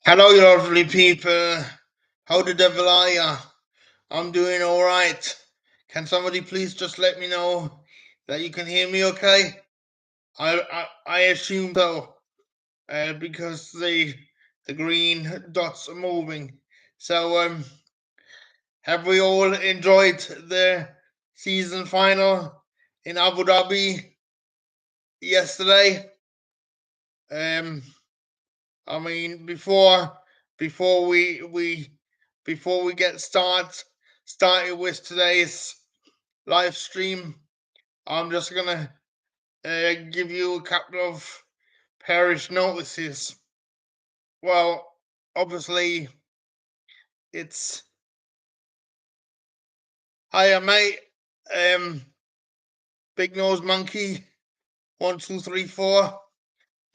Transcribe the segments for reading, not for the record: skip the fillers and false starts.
Hello, you lovely people. How the devil are ya? I'm doing all right. Can somebody please just let me know that you can hear me okay? I assume so, because the green dots are moving. So have we all enjoyed the season final in Abu Dhabi yesterday? Um, I mean, before we get started with today's live stream, I'm just gonna give you a couple of parish notices. Well, obviously, it's hiya, mate. Big Nose Monkey 1234.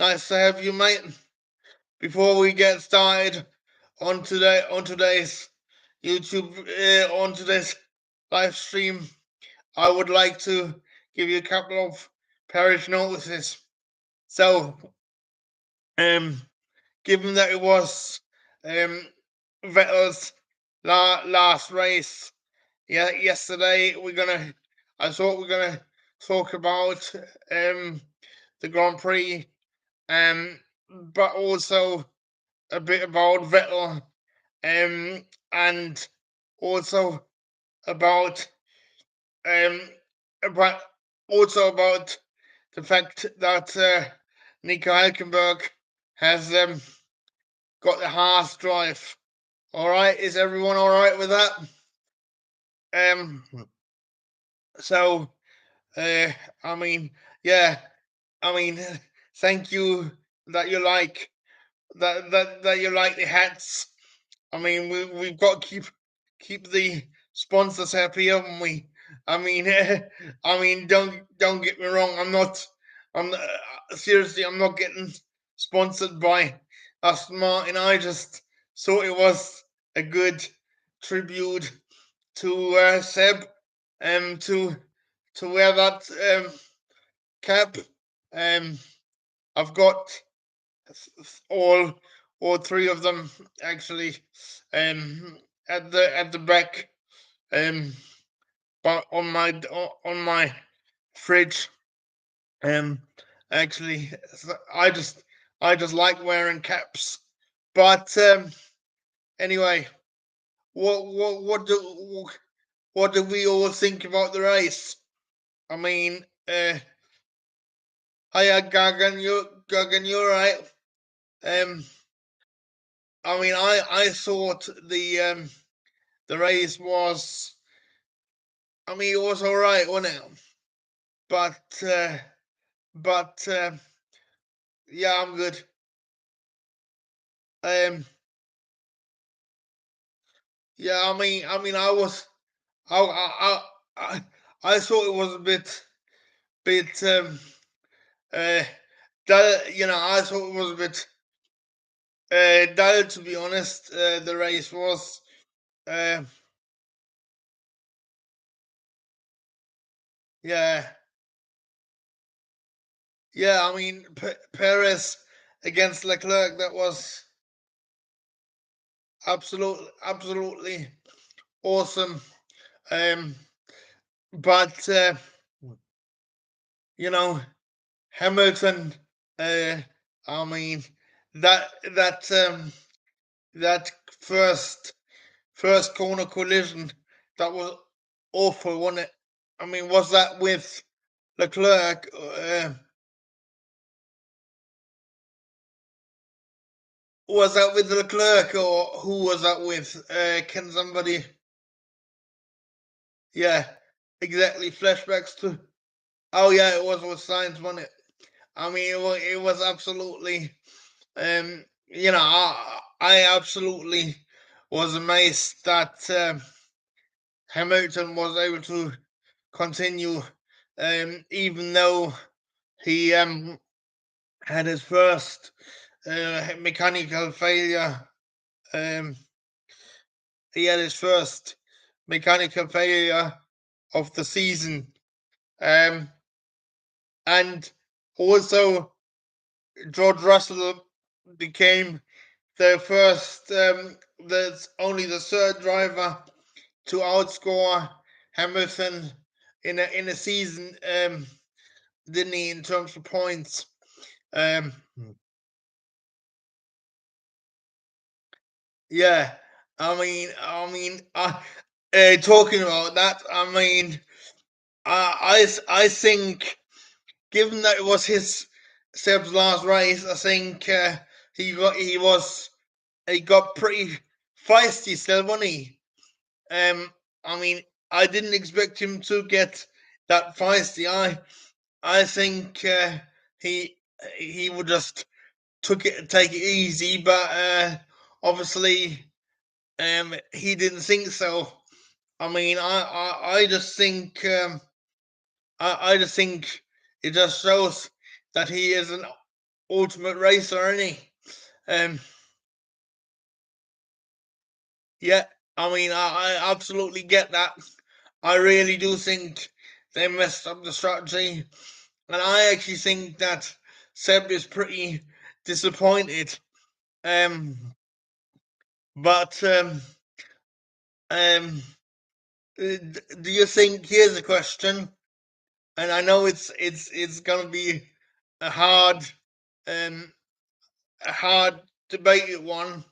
Nice to have you, mate. Before we get started on today's YouTube on today's live stream, I would like to give you a couple of parish notices. So, given that it was Vettel's last race, yesterday, I thought we're gonna talk about the Grand Prix, but also a bit about Vettel, and also about um, about about the fact that Nico Hülkenberg has got the Haas drive. All right, is everyone all right with that? Um, so I mean, yeah, I mean, thank you that you like that you like the hats. I mean, we've got to keep the sponsors happy, haven't we? I mean, I mean, don't get me wrong. I'm seriously, I'm not getting sponsored by Aston Martin. I just thought it was a good tribute to Seb, to wear that cap. Um, I've got all all three of them actually at the back but on my fridge. um Actually, I just like wearing caps. But anyway, what do we all think about the race? I mean, hiya Gagan, you're right. um I mean, I thought the race was, I mean, it was all right, wasn't it? But yeah, I'm good. Um, yeah, I was, I, I thought it was a bit, uh, dull. You know, I thought it was a bit, dull, to be honest. The race was, uh, yeah, yeah. I mean, Perez against Leclerc, that was absolutely awesome. Um, but you know, Hamilton. Uh, I mean, that that that first corner collision, that was awful, wasn't it? I mean, was that with Leclerc? Was that with Leclerc, or who was that with? Can somebody? Yeah, exactly. Flashbacks to. Oh yeah, it was with Sainz, wasn't it? I mean, it was absolutely. You know, I absolutely was amazed that Hamilton was able to continue, even though he had his first mechanical failure. Um, he had his first mechanical failure of the season, um, and also George Russell became the first, there's only the third driver to outscore Hamilton in a season, didn't he, in terms of points? Um, yeah, talking about that, I think, given that it was Seb's last race, I think he got pretty feisty still, wasn't he? I mean, I didn't expect him to get that feisty. I think he would just take it easy, but obviously he didn't think so. I mean, I just think I just think it just shows that he is an ultimate racer, isn't he? Um, yeah, I absolutely get that. I really do think they messed up the strategy, and I actually think that Seb is pretty disappointed. Um, but um, do you think? Here's a question, and I know it's gonna be a hard um a hard debated one.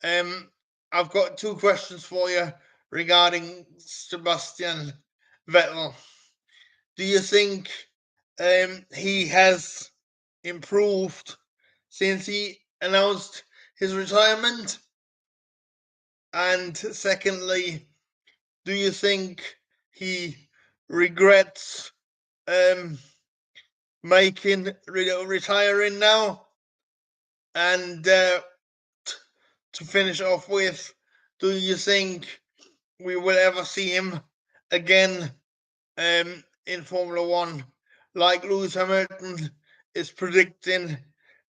Um, I've got two questions for you regarding Sebastian Vettel. Do you think he has improved since he announced his retirement? And secondly, do you think he regrets um, retiring now? And to finish off with, do you think we will ever see him again in Formula One, like Lewis Hamilton is predicting,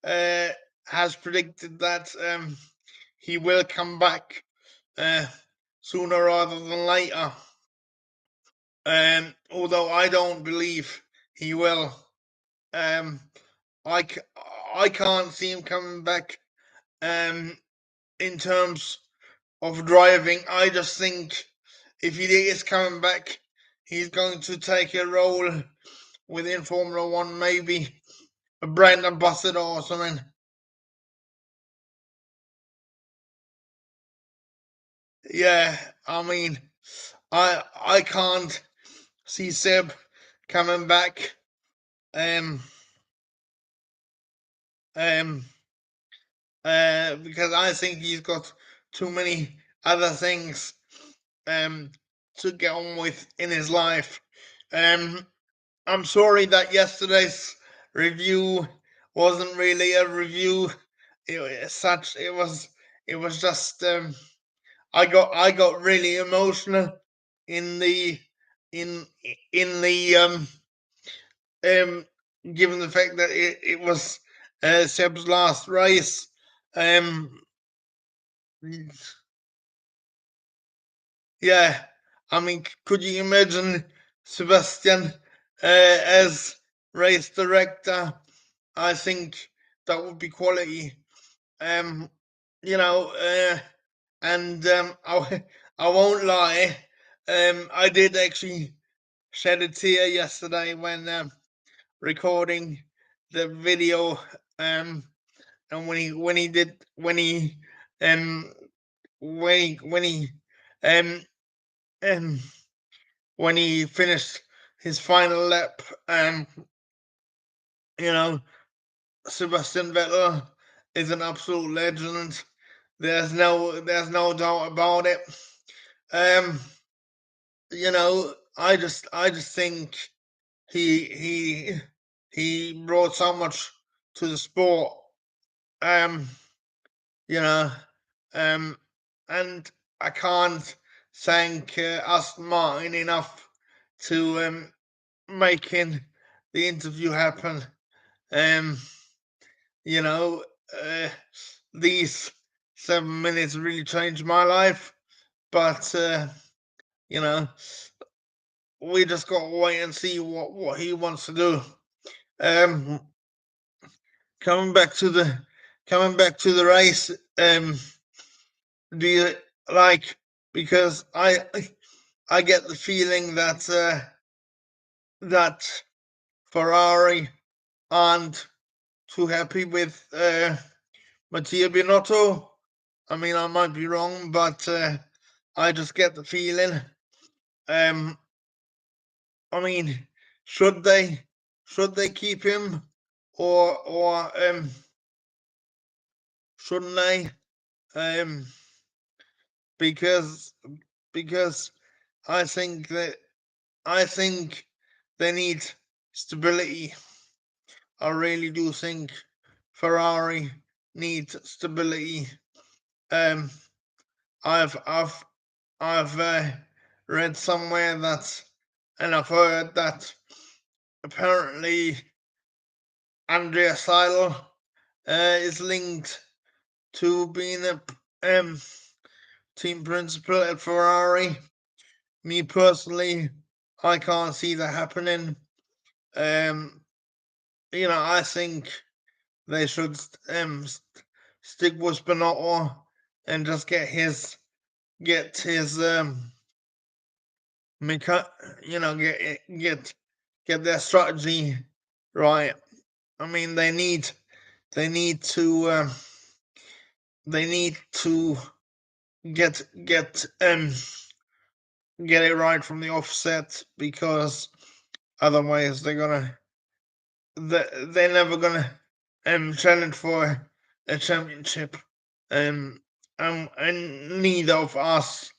uh, has predicted that he will come back uh, sooner rather than later. Although I don't believe he will. Um, I, I can't see him coming back um, in terms of driving. I just think if he is coming back, he's going to take a role within Formula One, maybe a brand ambassador or something. Yeah, I mean, I can't see Seb coming back. Um, um, because I think he's got too many other things um to get on with in his life. Um, I'm sorry that yesterday's review wasn't really a review. It was just I got really emotional in the in in the um given the fact that it was Seb's last race. Um, yeah, I mean, could you imagine Sebastian as race director? I think that would be quality. Um, you know, and I won't lie. I did actually shed a tear yesterday when recording the video. And um when he um um when he finished his final lap, you know, Sebastian Vettel is an absolute legend. There's no doubt about it. Um, I just think he he he brought so much to the sport. Um, you know, um, and I can't thank Aston Martin enough to making the interview happen. Um, you know, uh, these 7 minutes really changed my life, but you know, we just got to wait and see what he wants to do. Um, coming back to the race, um do you like, because I get the feeling that that Ferrari aren't too happy with Mattia Binotto. I mean, I might be wrong, but I just get the feeling. Um, I mean, should they keep him, or shouldn't they? Um, because because I think that I think they need stability. I really do think Ferrari needs stability. Um, I've read somewhere that, and I've heard that apparently Andrea Seidel is linked to being a team principal at Ferrari. Me personally, I can't see that happening. Um, I think they should stick with Binotto and just get his get their strategy right. I mean, they need to they need to get get um get it right from the offset, because otherwise they're never gonna challenge for a championship. Um, and neither of us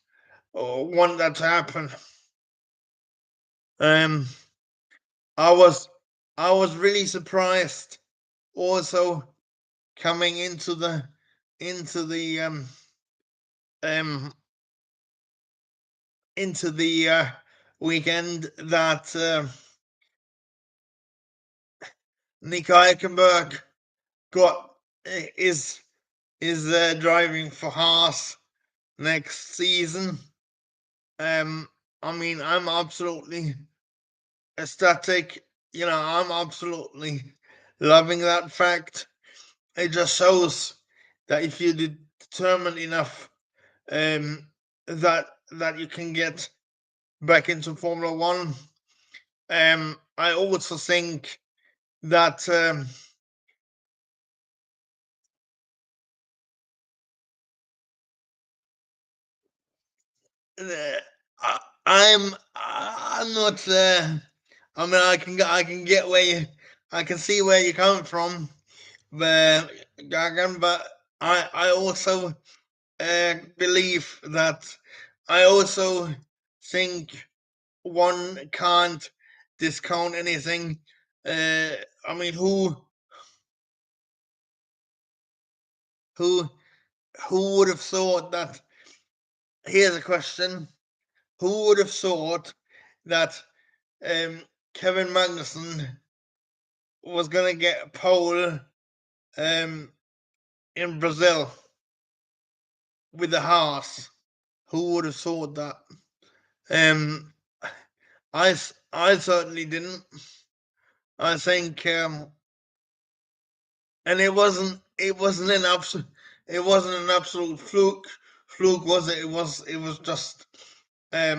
want that to happen. Um, I was really surprised also coming into the um into the weekend that Nico Hülkenberg got is driving for Haas next season. I mean, I'm absolutely ecstatic. I'm absolutely loving that fact. It just shows that if you're determined enough, that you can get back into Formula One. I also think that I'm not. I mean, I can get where I can see where you're coming from, but Gagan. But I also believe that I also think one can't discount anything. I mean, who who would have thought that? Here's a question: who would have thought that um, Kevin Magnussen was going to get a pole um, in Brazil with the Haas? Who would have thought that? Um, I certainly didn't. I think, and it wasn't an absolute fluke, was it? It was just a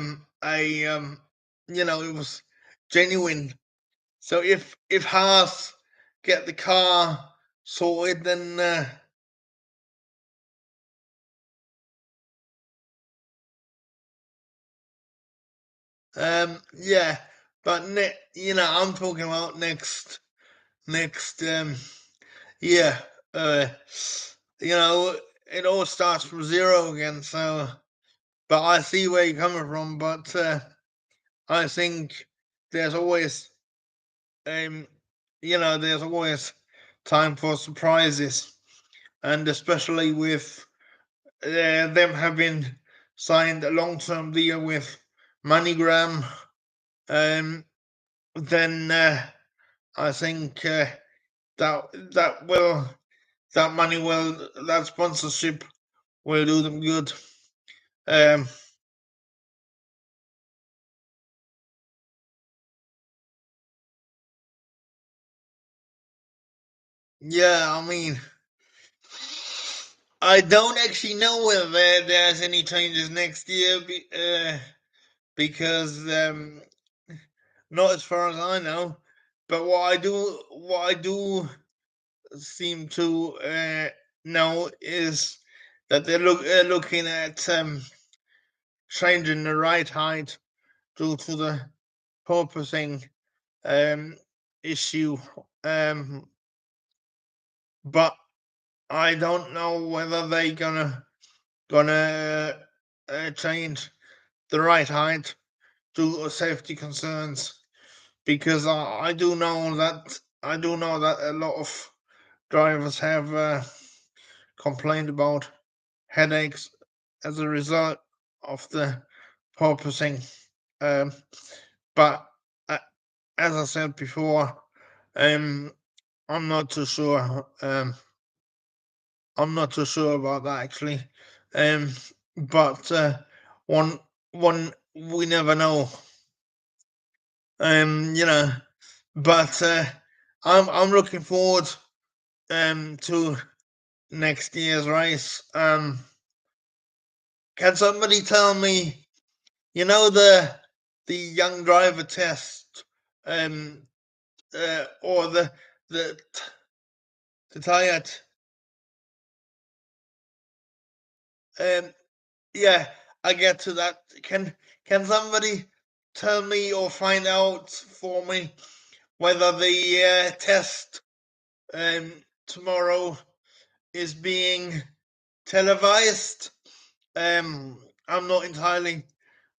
it was genuine. So if Haas get the car sorted, then yeah. But I'm talking about next year. Uh, you know, it all starts from zero again. So, but I see where you're coming from. But I think there's always um, there's always time for surprises, and especially with them having signed a long-term deal with MoneyGram, um, then I think that that sponsorship will do them good. Um, yeah, I mean, I don't actually know whether there's any changes next year, because not as far as I know. But what I do seem to know is that they're looking at changing the right height due to the purposing um, issue. Um, but I don't know whether they gonna change the right height due to safety concerns, because I do know that a lot of drivers have complained about headaches as a result of the porpoising. Um, but uh, as I said before, um, I'm not too sure. I'm not too sure about that actually. Um, but one we never know. You know, but I'm looking forward to next year's race. Can somebody tell me, the young driver test, um, or the the tired, um, yeah, I get to that. Can somebody tell me or find out for me whether the test um tomorrow is being televised? Um, I'm not entirely,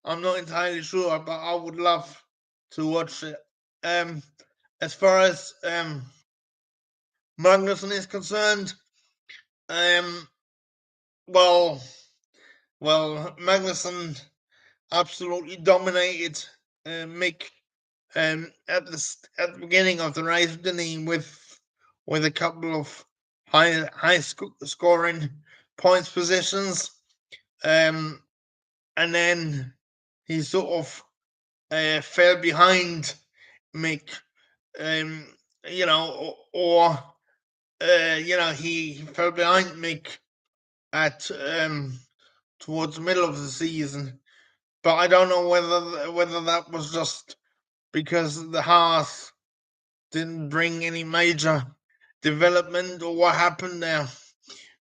I'm not entirely sure, but I would love to watch it. Um, as far as Magnussen is concerned, um, well, Magnussen absolutely dominated Mick at the beginning of the race, didn't he? With a couple of scoring points positions, um, and then he sort of fell behind Mick, um, or he fell behind Mick at towards the middle of the season. But I don't know whether that was just because the Haas didn't bring any major development or what happened there.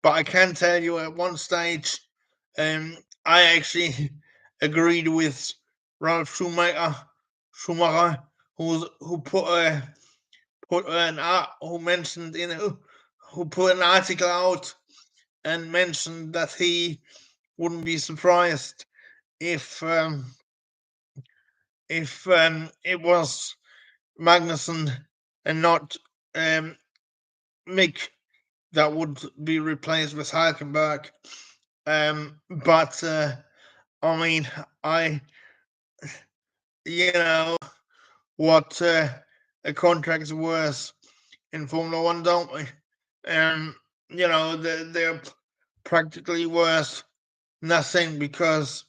But I can tell you at one stage, I actually agreed with Ralph Schumacher, who who mentioned who put an article out and mentioned that he wouldn't be surprised if it was Magnussen and not Mick that would be replaced with Hulkenberg. But I mean, you know what a contract's worth in Formula One, don't we? They're practically worth nothing because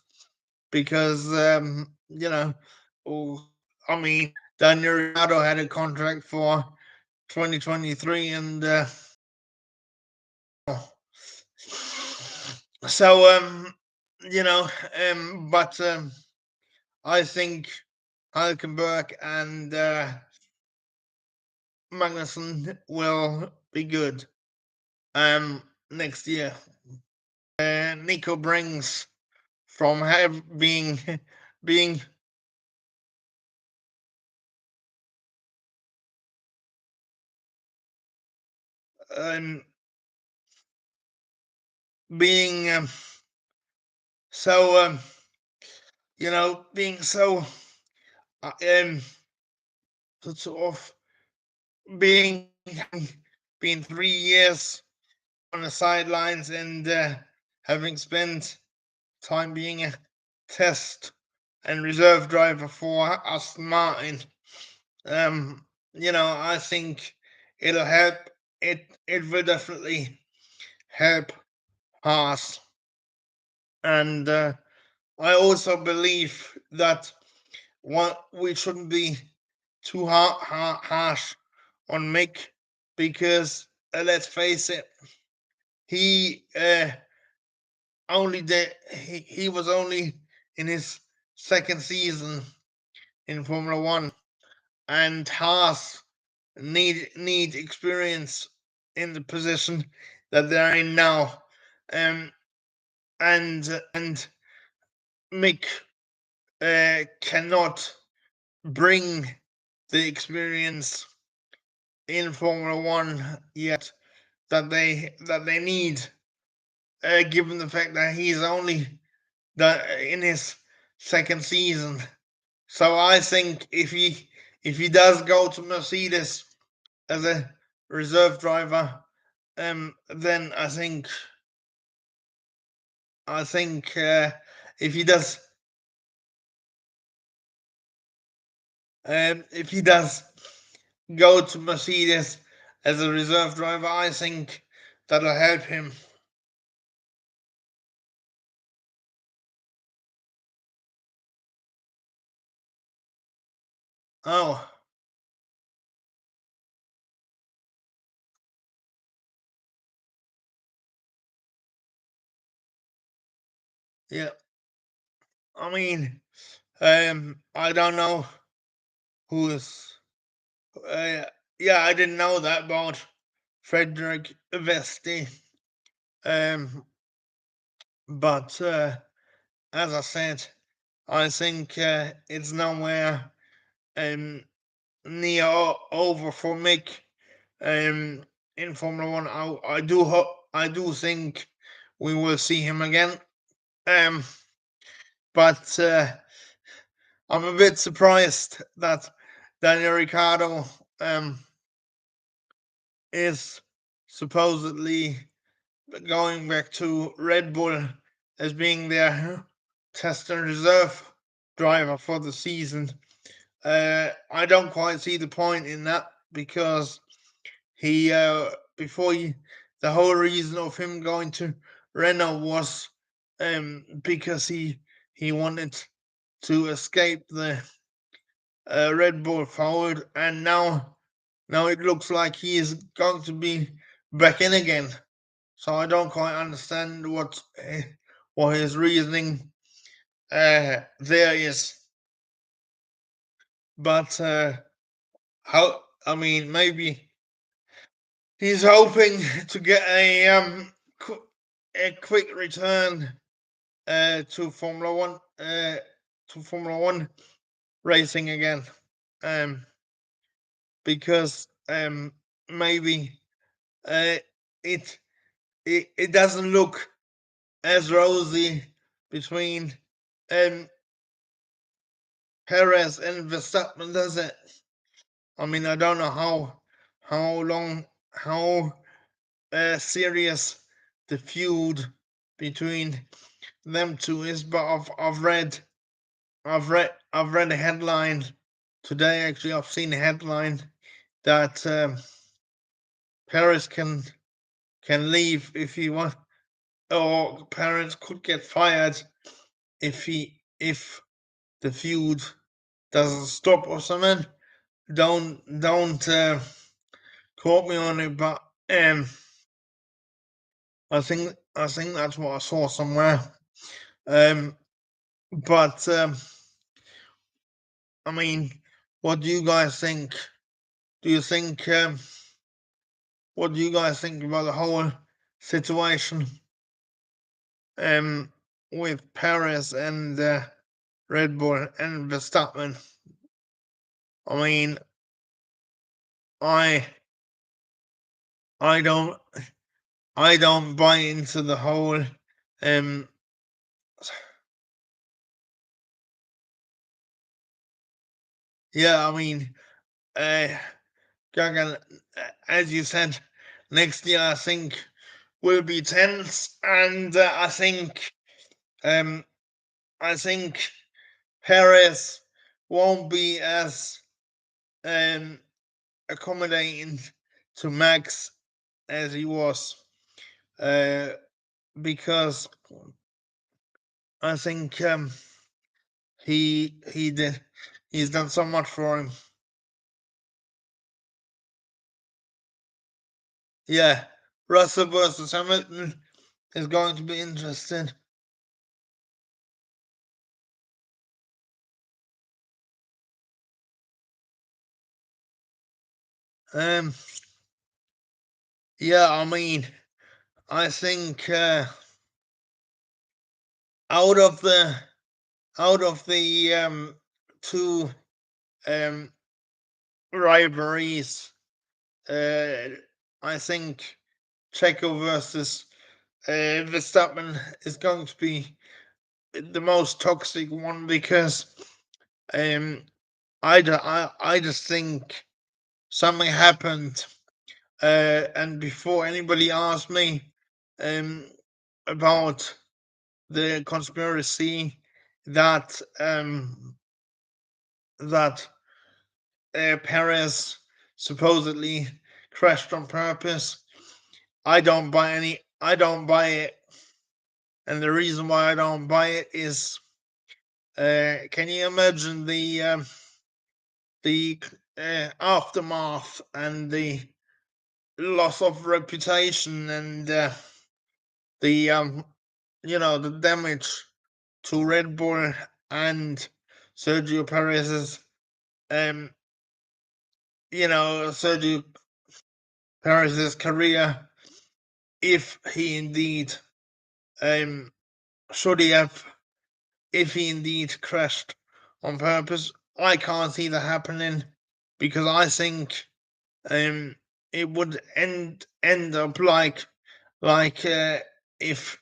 oh, I mean, Daniel Ricciardo had a contract for 2023, and so but I think Hulkenberg and Magnussen will be good next year. Nico brings from being being um, being so being so uh, um sort of being being 3 years on the sidelines and having spent time being a test and reserve driver for Aston Martin. I think it'll help. It will definitely help Haas, and I also believe that we shouldn't be too harsh on Mick, because let's face it, he he was only in his second season in Formula One, and Haas need experience in the position that they're in now, and Mick cannot bring the experience in Formula One yet that they need, given the fact that he's only in his second season. So I think if he does go to Mercedes as a reserve driver, then I think if he does go to Mercedes as a reserve driver, I think that'll help him. Oh, yeah. I mean, I don't know who is. Uh, yeah, I didn't know that about Frederick Vesti. Um, but as I said, I think it's nowhere um, near over for Mick in Formula One. I do think we will see him again. Um, but I'm a bit surprised that Daniel Ricciardo is supposedly going back to Red Bull as being their test and reserve driver for the season. I don't quite see the point in that, because he before he, the whole reason of him going to Renault was because he wanted to escape the Red Bull forward, and now it looks like he is going to be back in again. So I don't quite understand what his reasoning there is. But how? I mean, maybe he's hoping to get a quick return to Formula One racing again, um, because maybe uh, it it doesn't look as rosy between um, Perez and Verstappen, does it? I mean, I don't know how serious the feud between them two is, but I've read a headline today. Actually, I've seen a headline that Perez can leave if he wants, or Perez could get fired if the feud doesn't stop or something. Don't quote me on it, but I think that's what I saw somewhere. Um, but I mean, what do you guys think? Do you think what do you guys think about the whole situation um with Perez and Red Bull and Verstappen? I mean, I I don't I don't buy into the whole um yeah, I mean, uh Gagan, as you said, next year I think will be tense, and um I think Perez won't be as um accommodating to Max as he was, uh, because I think he's done so much for him. Yeah, Russell versus Hamilton is going to be interesting. Um, yeah, I mean, I think out of the two um rivalries, uh, I think Checo versus Verstappen is going to be the most toxic one because um I just think something happened, and before anybody asked me um about the conspiracy that that Perez supposedly crashed on purpose, I don't buy any. I don't buy it, and the reason why I don't buy it is, can you imagine the aftermath and the loss of reputation and the the damage to Red Bull and Sergio Perez's um Sergio Perez's career if he indeed um should he have if he indeed crashed on purpose. I can't see that happening because I think um it would end up like if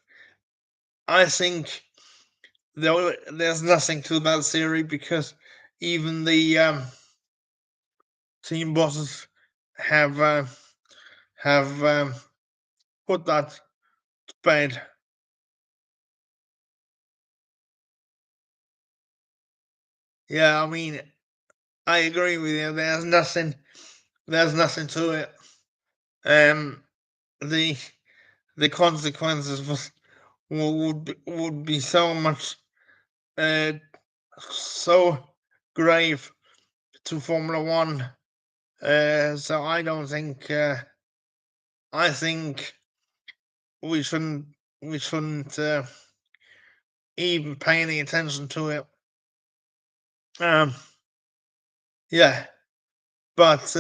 I think there's nothing to that theory because even the team bosses have have put that to bed. Yeah, I mean, I agree with you. There's nothing to it. Um, the the consequences would be so much uh so grave to Formula One. So I think we shouldn't even pay any attention to it. Um, yeah, but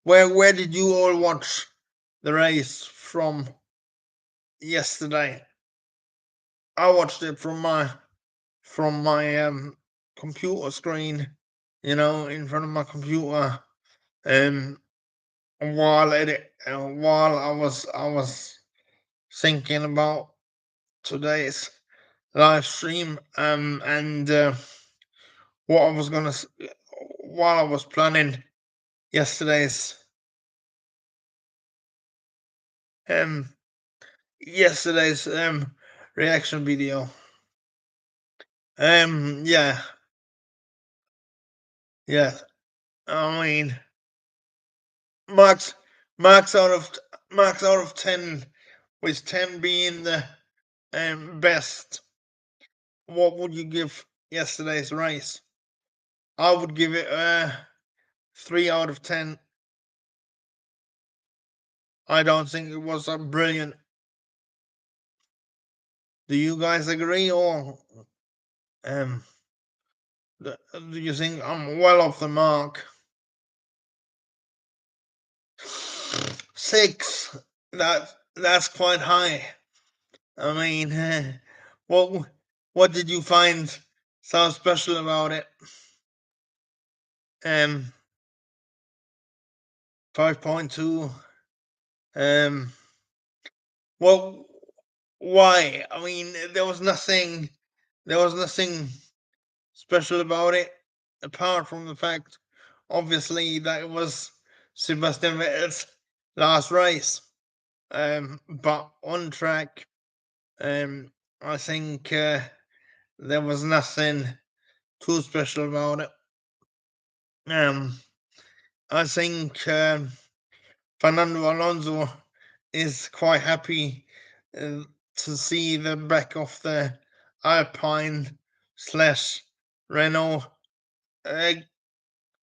where did you all watch the race from yesterday? I watched it from my computer screen, in front of my computer, um, while I was thinking about today's live stream, and what I was gonna while I was planning yesterday's um yesterday's reaction video. Yeah, yeah. I mean, marks marks out of marks out of 10, with 10 being the best. What would you give yesterday's race? I would give it 3 out of 10. I don't think it was a brilliant. Do you guys agree, or um do you think I'm well off the mark? 6. That's quite high. I mean, what what did you find so special about it? 5.2. Um, well, why? I mean, there was nothing special about it, apart from the fact, obviously, that it was Sebastian Vettel's last race. But on track, I think there was nothing too special about it. I think Fernando Alonso is quite happy uh, to see the back of the Alpine slash Renault uh,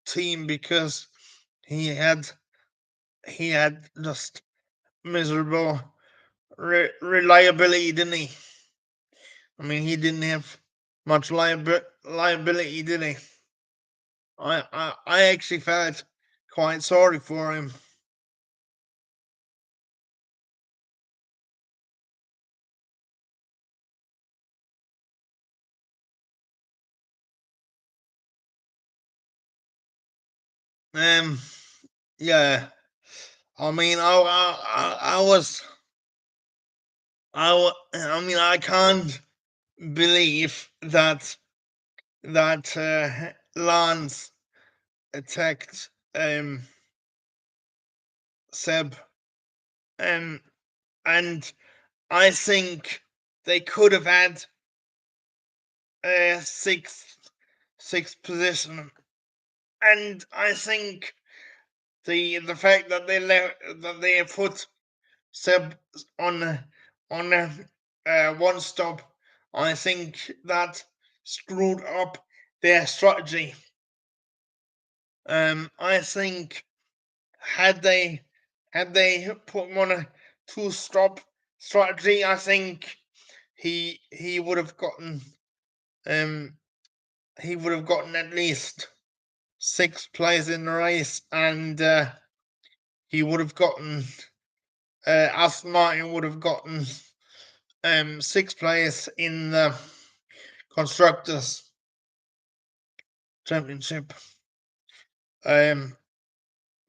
team because he had he had just miserable reliability, didn't he? I mean, he didn't have much liability, did he? I actually felt quite sorry for him. Um, yeah. I mean, I was, I mean, I can't believe that Lance attacked Seb, um, and I think they could have had a sixth position, and I think the fact that they put Seb on one stop, I think that screwed up their strategy. I think had they put him on a two stop strategy, I think he would have gotten um he would have gotten at least sixth place in the race, and he would have gotten Aston Martin would have gotten sixth place in the constructors championship.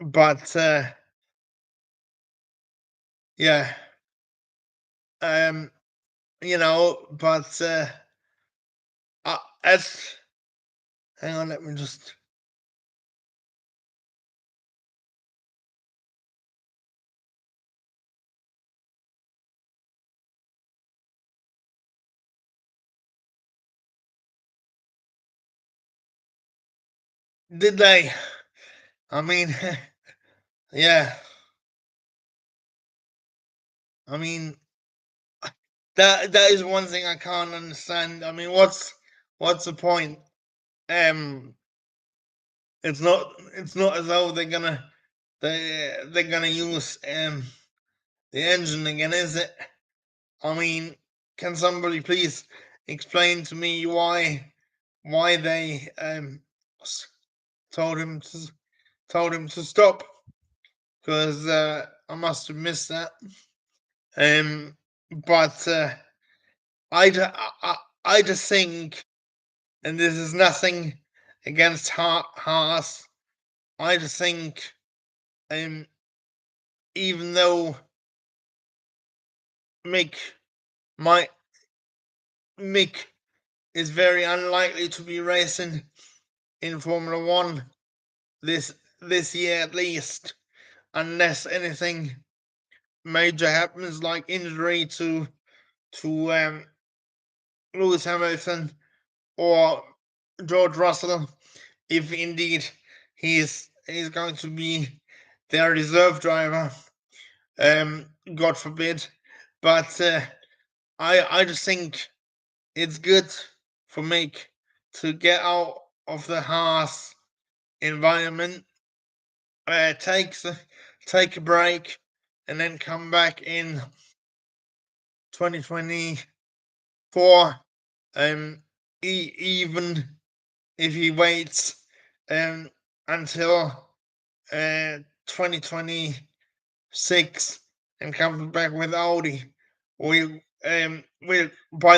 But yeah, um, but as hang on, let me just. Did they? I mean, yeah. I mean, that is one thing I can't understand. I mean, what's the point? Um, it's not as though they're gonna use the engine again, is it? I mean, can somebody please explain to me why they told him to stop? Because I must have missed that. But I just think, and this is nothing against Haas. I just think, um, even though Mick might Mick is very unlikely to be racing in Formula One this year at least, unless anything major happens like injury to Lewis Hamilton or George Russell, if indeed he's going to be their reserve driver. God forbid. But I just think it's good for Mick to get out of the Haas environment, take a break, and then come back in 2024. Even if he waits until 2026 and comes back with Audi. By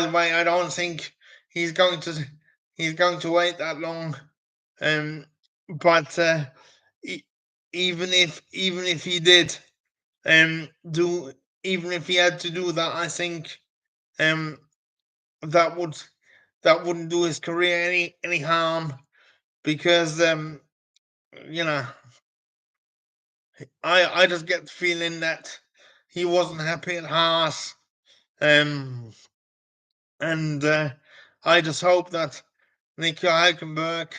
the way, I don't think he's going to wait that long. But even if he did do even if he had to do that, I think um that wouldn't do his career any harm, because you know I just get the feeling that he wasn't happy at Haas, and I just hope that Nico Hülkenberg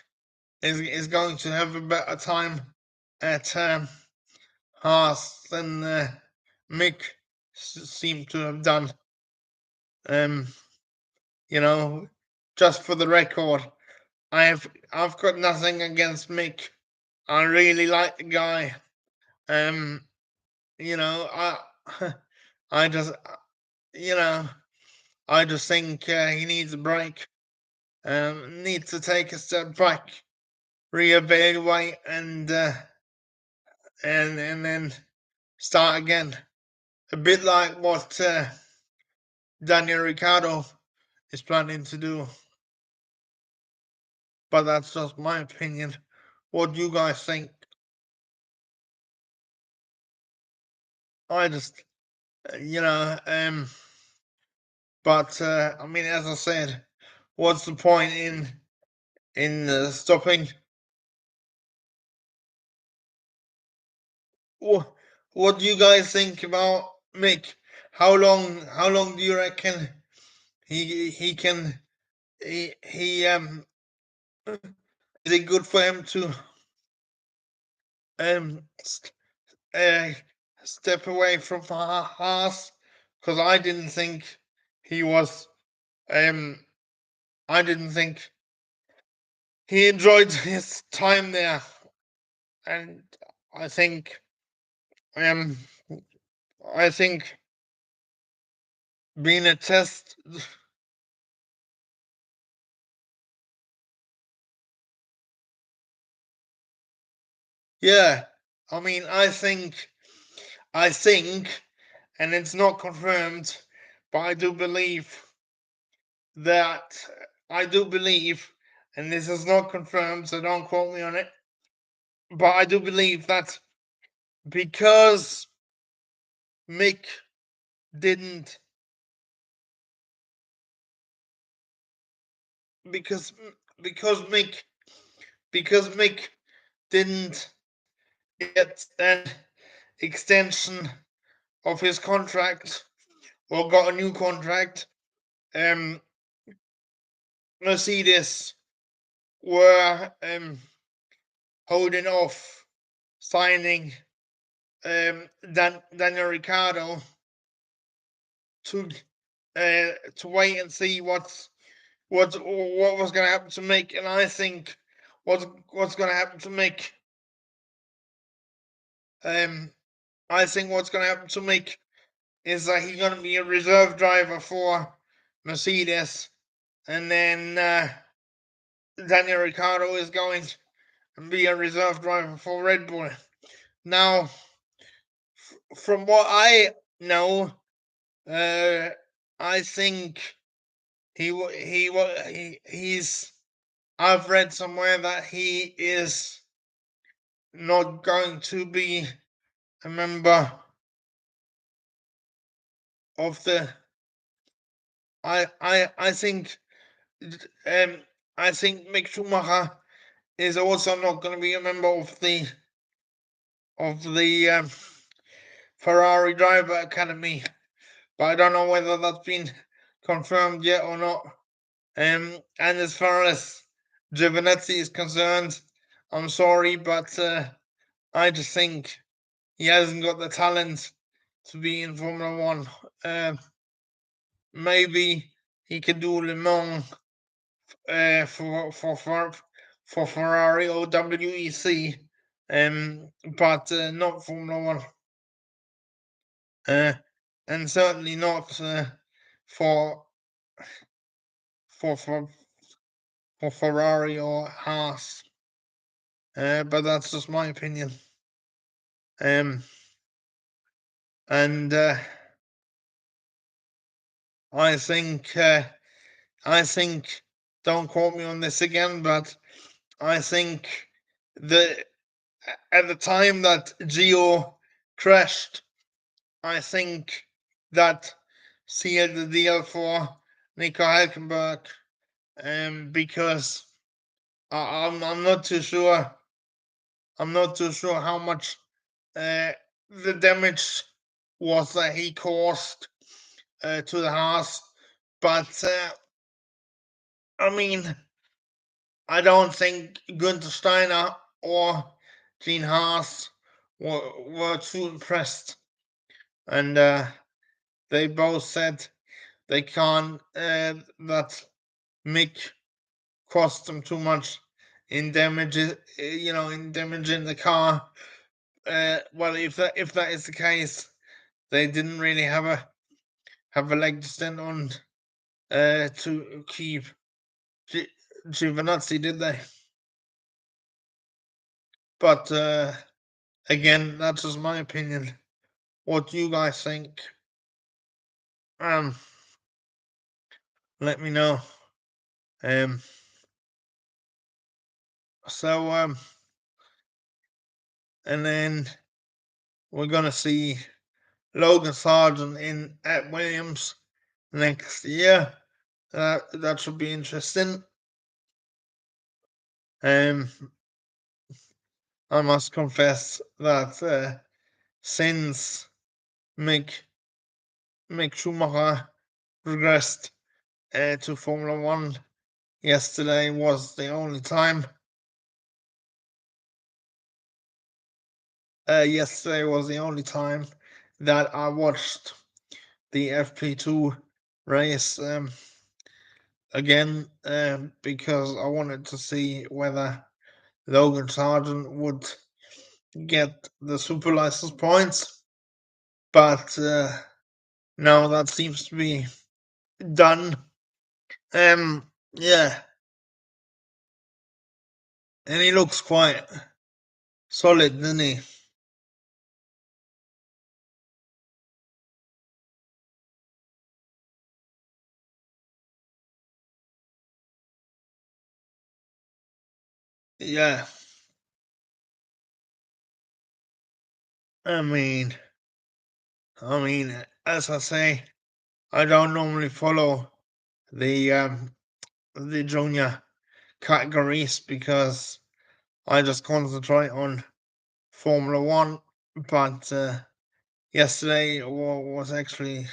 is going to have a better time at Haas than Mick seemed to have done. Um, just for the record, I've got nothing against Mick. I really like the guy. Um, I just, you know, I just think he needs a break. Needs to take a step back, reevaluate, and then start again. A bit like what Daniel Ricciardo is planning to do. But that's just my opinion. What do you guys think? I just, you know, but I mean, as I said, what's the point in stopping? What do you guys think about Mick? How long do you reckon he can he is it good for him to um uh, step away from Haas? Because I didn't think he was um I didn't think he enjoyed his time there, and I think um I think being a test, yeah. I mean, I think, and it's not confirmed, but that I do believe, and this is not confirmed, so don't quote me on it. But I do believe that because Mick didn't, because because Mick because Mick didn't get an extension of his contract or got a new contract, Mercedes were holding off signing Daniel Ricciardo to to wait and see what was going to happen to Mick, and I think what's going to happen to Mick. I think what's going to happen to Mick is that he's going to be a reserve driver for Mercedes, and then Daniel Ricciardo is going to be a reserve driver for Red Bull. Now, from what I know, I think he's. I've read somewhere that he is not going to be a member of the. I think I think Mick Schumacher is also not going to be a member of the Ferrari Driver Academy, but I don't know whether that's been confirmed yet or not. And as far as Giovinazzi is concerned, I'm sorry, but I just think he hasn't got the talent to be in Formula One. Maybe he could do Le Mans for Ferrari or WEC, but not Formula One, and certainly not for for for for Ferrari or Haas. But that's just my opinion. And I think I think don't quote me on this again, but I think the at the time that Gio crashed, I think that sealed the deal for Nico Hülkenberg, because I'm not too sure. I'm not too sure how much the damage was that he caused to the house, but I mean, I don't think Günther Steiner or Gene Haas were too impressed, and they both said they can't that Mick cost them too much in damages, in damaging the car. Well, if that is the case, they didn't really have a leg to stand on to keep Giovinazzi, did they? But again, that's just my opinion. What do you guys think? Um, let me know. Um, so and then we're gonna see Logan Sargent in at Williams next year. That should be interesting. Um, I must confess that since Mick Schumacher regressed to Formula One, yesterday was the only time. Yesterday was the only time that I watched the FP2 race again because I wanted to see whether Logan Sargent would get the super license points, but now that seems to be done. Yeah, and he looks quite solid, doesn't he? Yeah, I mean, as I say, I don't normally follow the junior categories because I just concentrate on Formula One. But yesterday was actually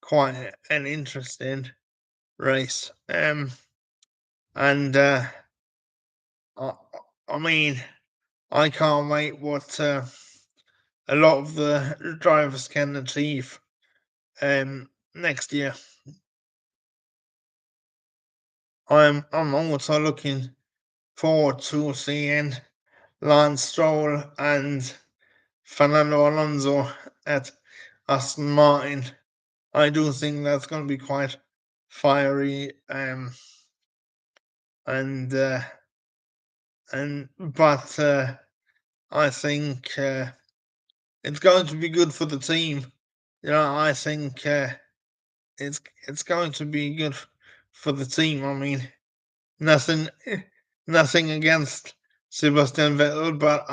quite an interesting race. And I, I mean, I can't wait what a lot of the drivers can achieve next year. I'm also looking forward to seeing Lance Stroll and Fernando Alonso at Aston Martin. I do think that's going to be quite fiery, and but I think it's going to be good for the team. You know, I think it's going to be good for the team. I mean, nothing nothing against Sebastian Vettel, but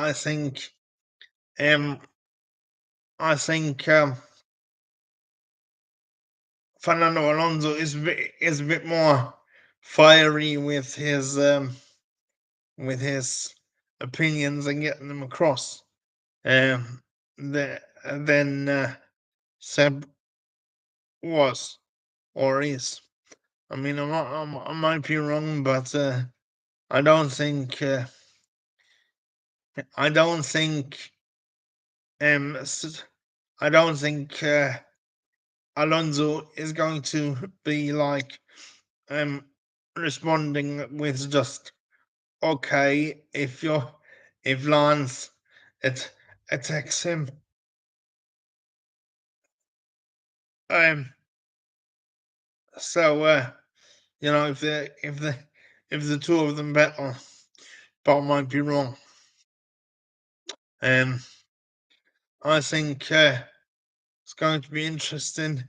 um I think Fernando Alonso is a bit more fiery with his opinions and getting them across than Seb was or is. I mean, I might be wrong, but I don't think I don't think um I don't think Alonso is going to be like um responding with just okay if Lance it attacks him. Um so you know if the two of them battle, but I might be wrong. Um I think it's going to be interesting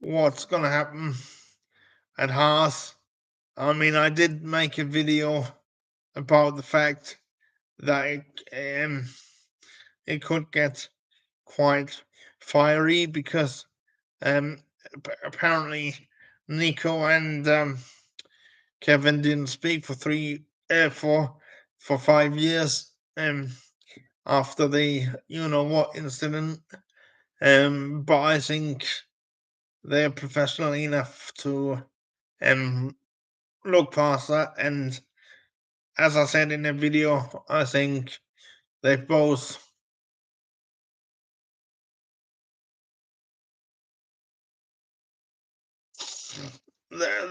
what's gonna happen at Haas. I mean I did make a video about the fact that it could get quite fiery because um, apparently Nico and Kevin didn't speak for for 5 years after the you know what incident. But I think they're professional enough to um look past that. And as I said in the video, I think they both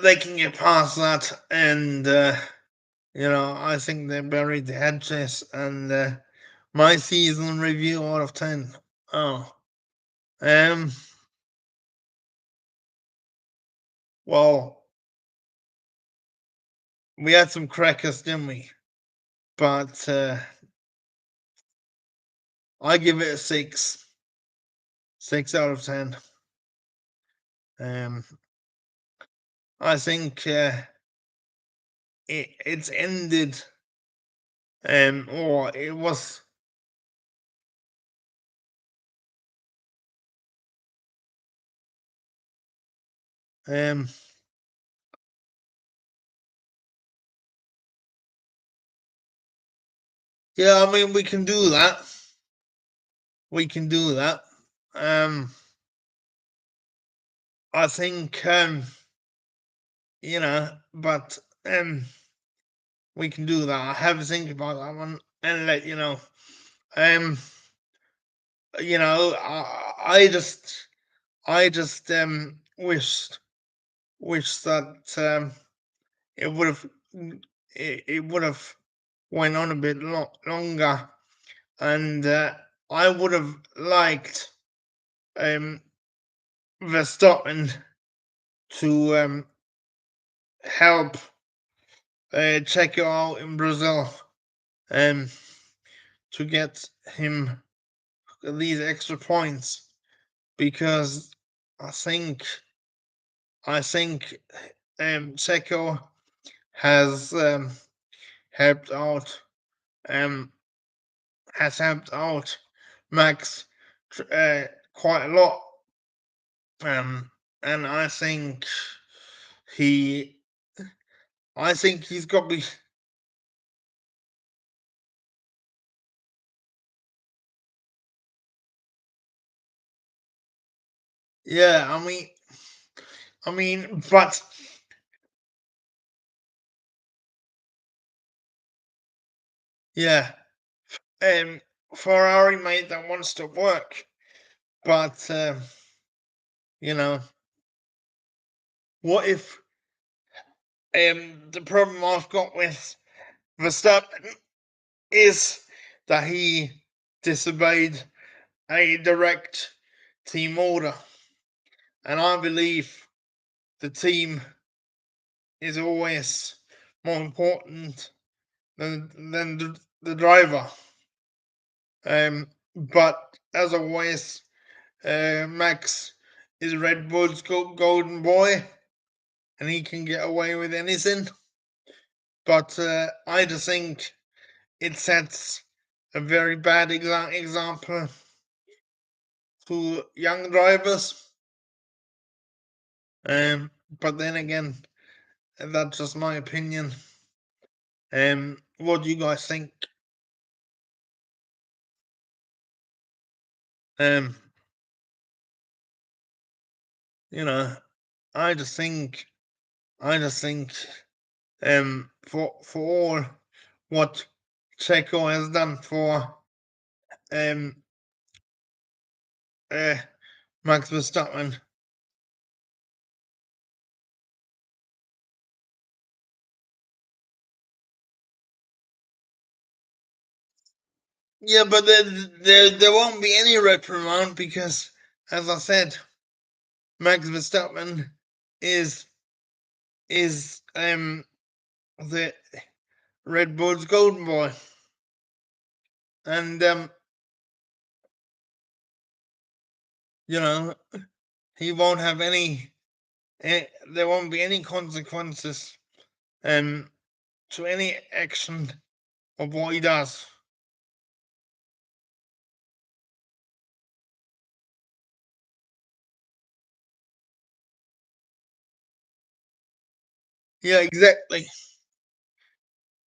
they can get past that, and you know I think they buried the hatches. And my season review out of 10. Oh, Um, well, we had some crackers, didn't we? But I give it a 6, 6 out of 10. Um, I think it's ended, or it was. Um, yeah, I mean, we can do that. We can do that. Um, I think, but we can do that. I have to think about that one and let you know. Um, I just wish that it would have it would have went on a bit longer, and I would have liked um Verstappen to help Checo out in Brazil, um, to get him these extra points, because I think I think Checo has helped out um has helped out Max quite a lot, and he I think he's got to be. Yeah, but yeah, um, Ferrari made that wants to work, but you know, what if the problem I've got with Verstappen is that he disobeyed a direct team order, and I believe the team is always more important than the driver. But as always, Max is Red Bull's golden boy, and he can get away with anything. But I just think it sets a very bad example to young drivers. But then again, that's just my opinion. What do you guys think? Um, you know, I just think, I just think, for all what Checo has done for um uh Max Verstappen. Yeah, but there won't be any reprimand because, as I said, Max Verstappen is the Red Bull's golden boy, and you know he won't have there won't be any consequences to any action of what he does. Yeah, exactly.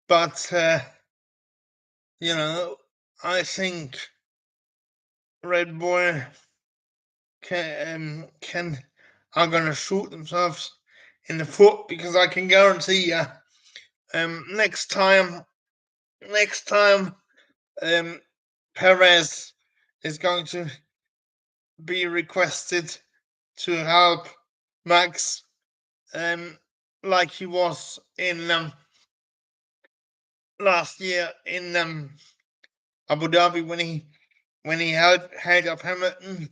But you know, I think Red Bull can are gonna shoot themselves in the foot, because I can guarantee you, next time, next time, um, Perez is going to be requested to help Max, like he was in last year in Abu Dhabi when he held up Hamilton.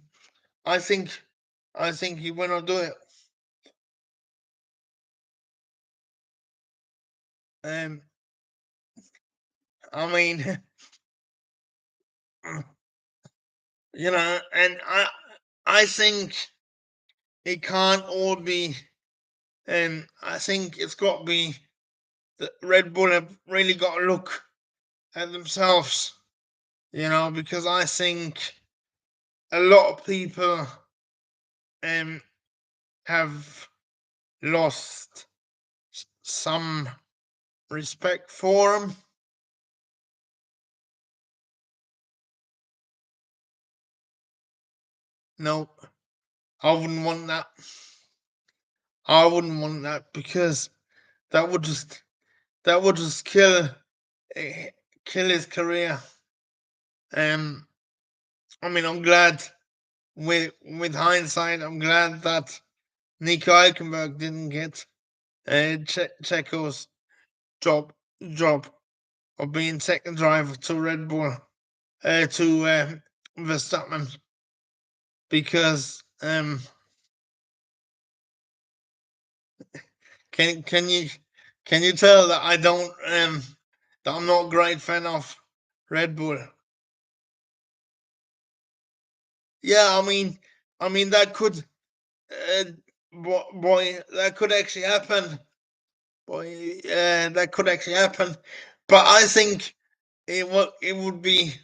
I think he will not do it. Um, I mean, and I think it can't all be. I think it's got to be that Red Bull have really got to look at themselves, because I think a lot of people have lost some respect for him. No, I wouldn't want that. I wouldn't want that because that would just eh, kill his career. I mean, I'm glad with hindsight. I'm glad that Nico Hülkenberg didn't get Checo's job of being second driver to Red Bull to Verstappen because can you tell that I don't that I'm not a great fan of Red Bull? Yeah, I mean that could uh, boy that could actually happen. Boy, that could actually happen. But I think it would be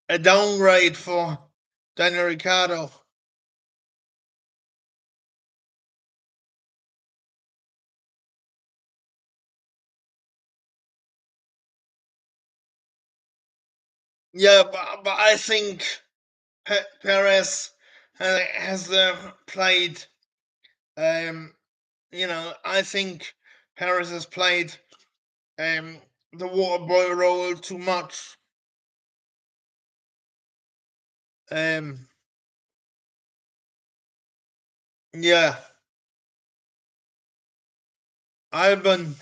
a downgrade for Daniel Ricciardo. Yeah, but I think Perez has played. Um, I think Perez has played the water boy role too much. Um, yeah, Albon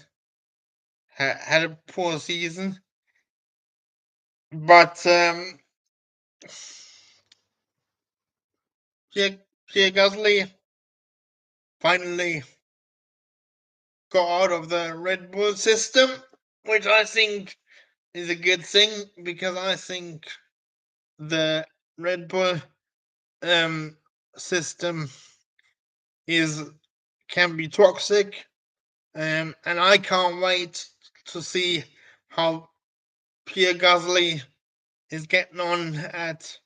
had a poor season, but Pierre Gasly finally got out of the Red Bull system, which I think is a good thing because I think the Red Bull um, system is can be toxic, and I can't wait to see how Pierre Gasly is getting on at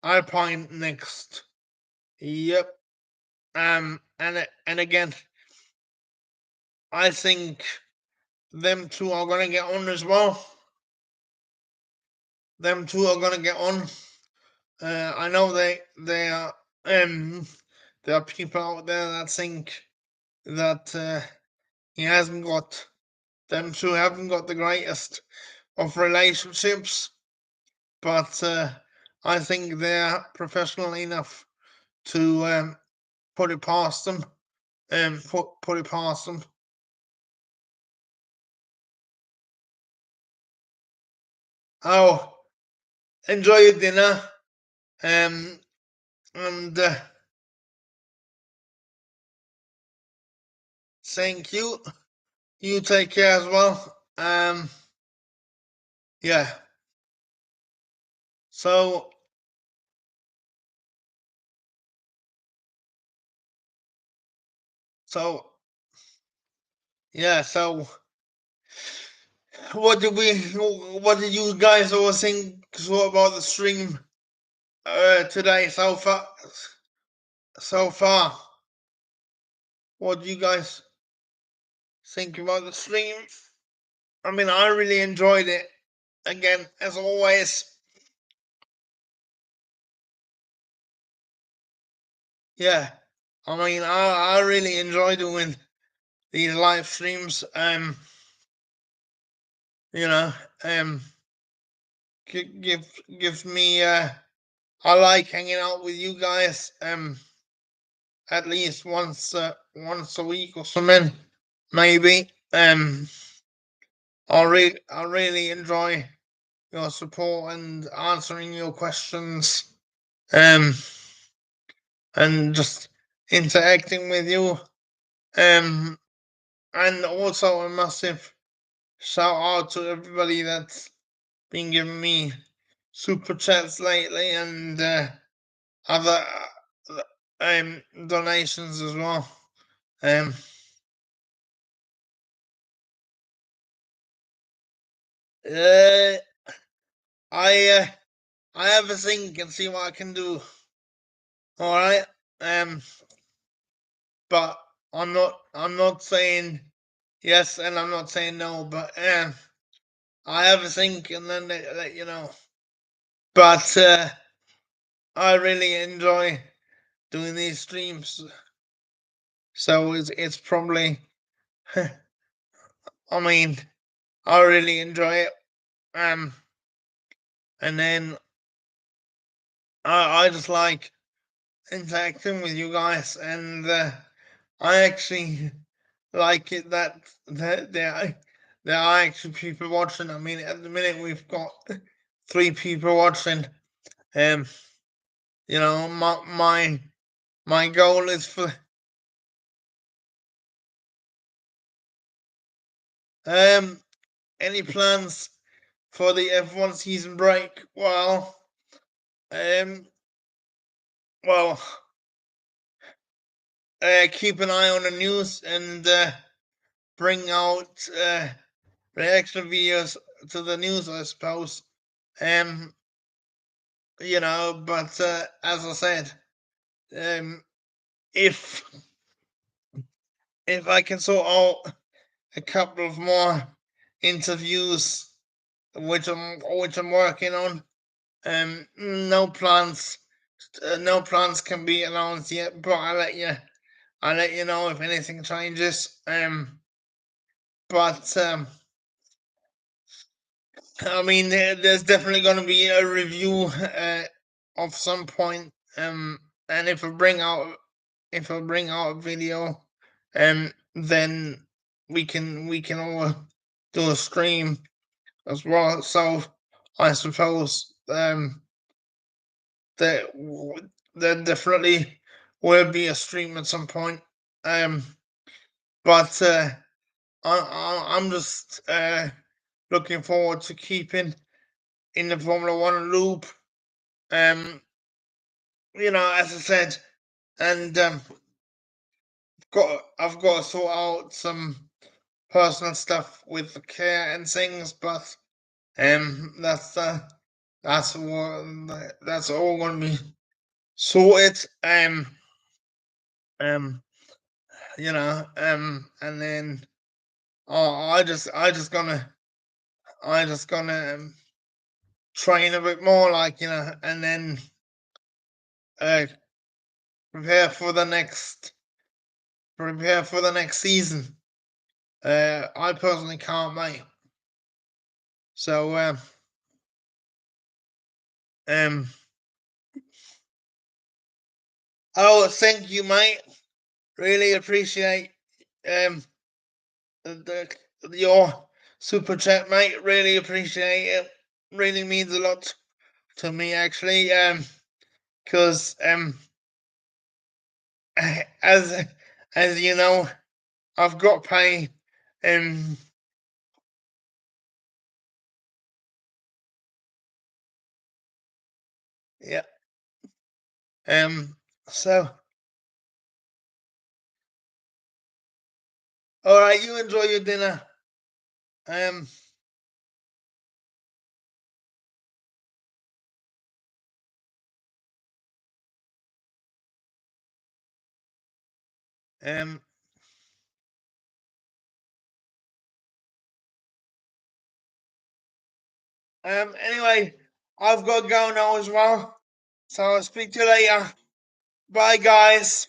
Alpine next. Yep. And again, I think them two are gonna get on as well. Them two are gonna get on. I know they are. There are people out there that think that he hasn't got them two haven't got the greatest of relationships, but I think they're professional enough to put it past them. Put it past them. Oh, enjoy your dinner. Um, and thank you. You take care as well. Yeah. So so yeah. So what did we? What did you guys all think about the stream today so far? So far, what do you guys think about the stream? I mean, I really enjoyed it. Again, as always. Yeah. I mean, I really enjoy doing these live streams. You know, um, give me. I like hanging out with you guys. At least once a week or something, maybe. I really enjoy your support and answering your questions. Um, and just interacting with you. And also a massive shout out to everybody that's been giving me super chats lately and other donations as well. Um, uh, I have a think and see what I can do. All right. Um, but I'm not saying yes and I'm not saying no. But I have a think and then let you know. But I really enjoy doing these streams, so it's probably. I mean, I really enjoy it. Um, and then I just like interacting with you guys, and I actually like it that there are actually people watching. I mean, at the minute we've got 3 people watching. Um, my goal is for any plans for the F1 season break. Um, well, keep an eye on the news and bring out reaction videos to the news, I suppose. Um, but as I said, um, if I can sort out a couple of more interviews, which I'm working on, no plans can be announced yet. But I'll let you know if anything changes. But I mean, there's definitely going to be a review of some point. And if I bring out a video, then we can all do a stream as well. So I suppose there there definitely will be a stream at some point. Um, but I'm just looking forward to keeping in the Formula One loop. Um, as I said, and I've got to sort out some personal stuff with the care and things, but that's that's all going to be sorted. Um, and then I just gonna train a bit more, like and then uh, prepare for the next season. I personally can't, mate. So um, oh, thank you, mate. Really appreciate um the your super chat, mate. Really appreciate it. Really means a lot to me, actually. Because as you know, I've got pay. Um, yeah. So, all right, you enjoy your dinner. Um, um, Anyway, I've got to go now as well. So I'll speak to you later. Bye, guys.